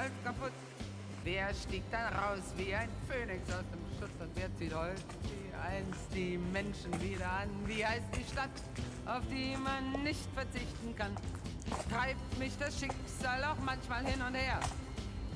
als kaputt. Wer stieg dann raus wie ein Phönix aus dem Schutt und wer zieht heute wie einst die Menschen wieder an? Wie heißt die Stadt, auf die man nicht verzichten kann? Treibt mich das Schicksal auch manchmal hin und her.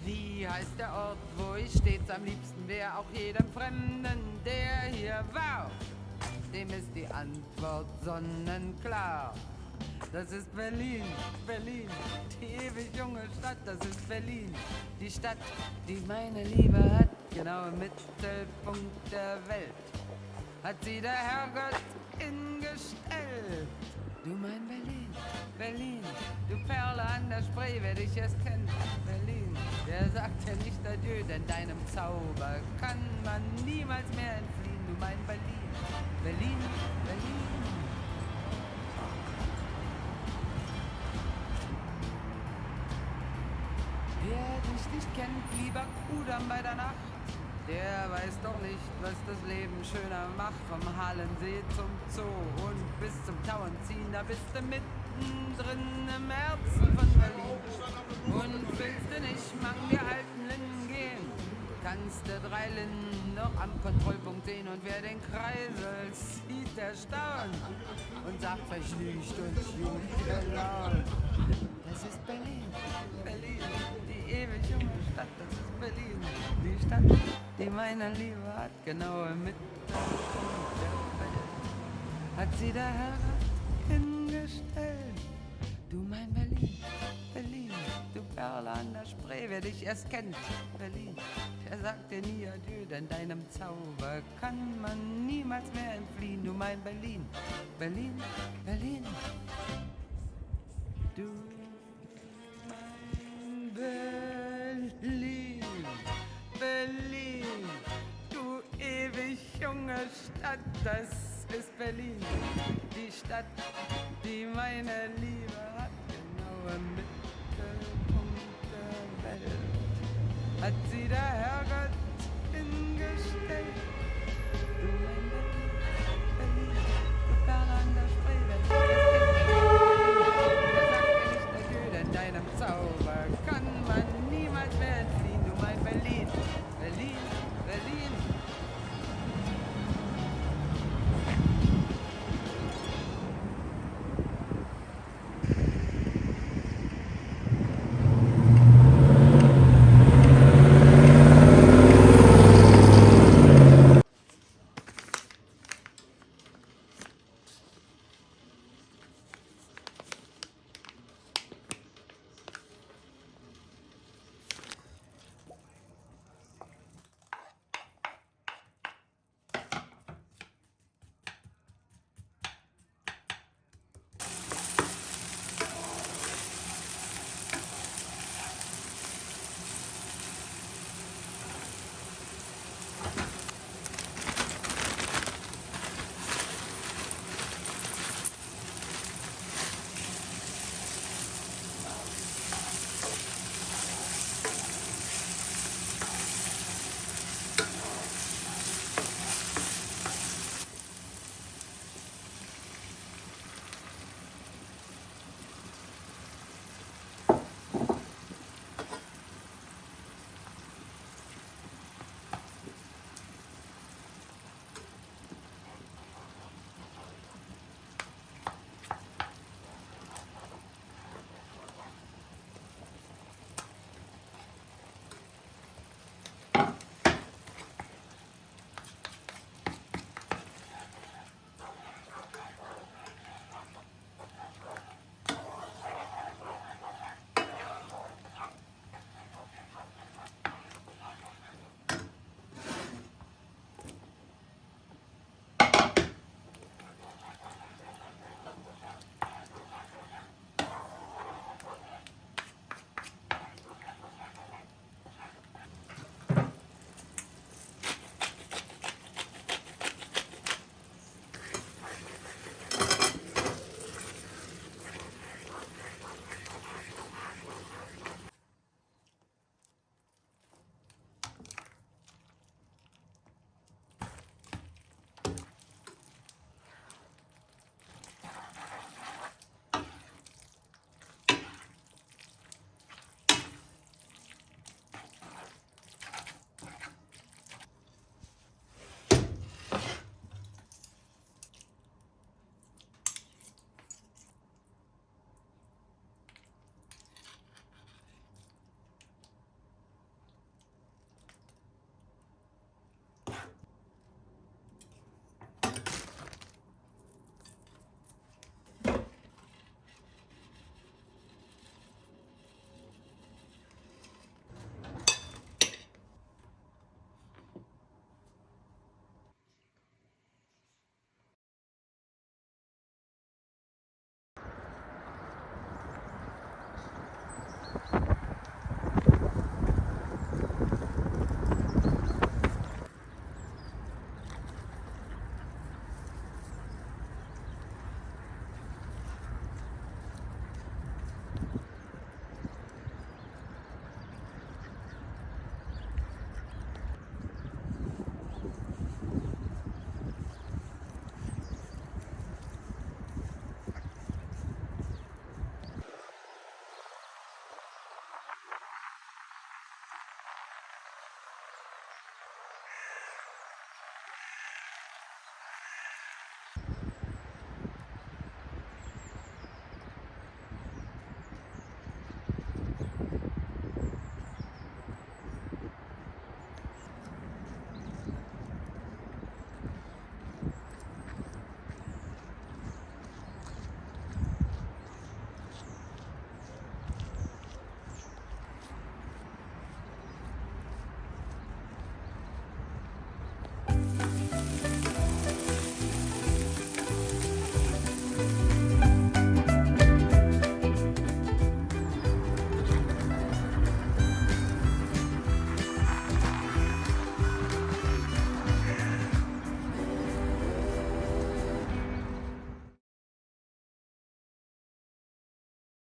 Wie heißt der Ort, wo ich stets am liebsten wär? Auch jedem Fremden, der hier war, dem ist die Antwort sonnenklar. Das ist Berlin, Berlin, die ewig junge Stadt, das ist Berlin. Die Stadt, die meine Liebe hat, genau im Mittelpunkt der Welt. Hat sie der Herrgott hingestellt. Du mein Berlin, Berlin, du Perle an der Spree, wer dich erst kennt. Berlin, der sagt dir nicht adieu, denn deinem Zauber kann man niemals mehr entfliehen. Du mein Berlin, Berlin, Berlin. Wer dich nicht kennt, lieber Kudamm bei der Nacht, der weiß doch nicht, was das Leben schöner macht. Vom Halensee zum Zoo und bis zum Tauentziehen, da bist du mittendrin im Herzen von Berlin. Und willst du nicht mang die alten Linden gehen, kannst du 3 Linden noch am Kontrollpunkt sehen. Und wer den Kreisel sieht, der staunt und sagt verschlücht und jugendgelaunt. Das ist Berlin, Berlin, die ewig junge Stadt, das ist Berlin. Die Stadt, die meine Liebe hat, genau im Mittelpunkt der Welt. Hat sie der Herrgott hingestellt. Du mein Berlin, Berlin, du Perle an der Spree, wer dich erst kennt. Berlin, der sagt dir nie adieu, denn deinem Zauber kann man niemals mehr entfliehen. Du mein Berlin, Berlin, Berlin. Du mein Berlin, Berlin, du ewig junge Stadt, das ist Berlin. Die Stadt, die meine Liebe hat, genau im Mittelpunkt der Welt. Hat sie der Herrgott hingestellt.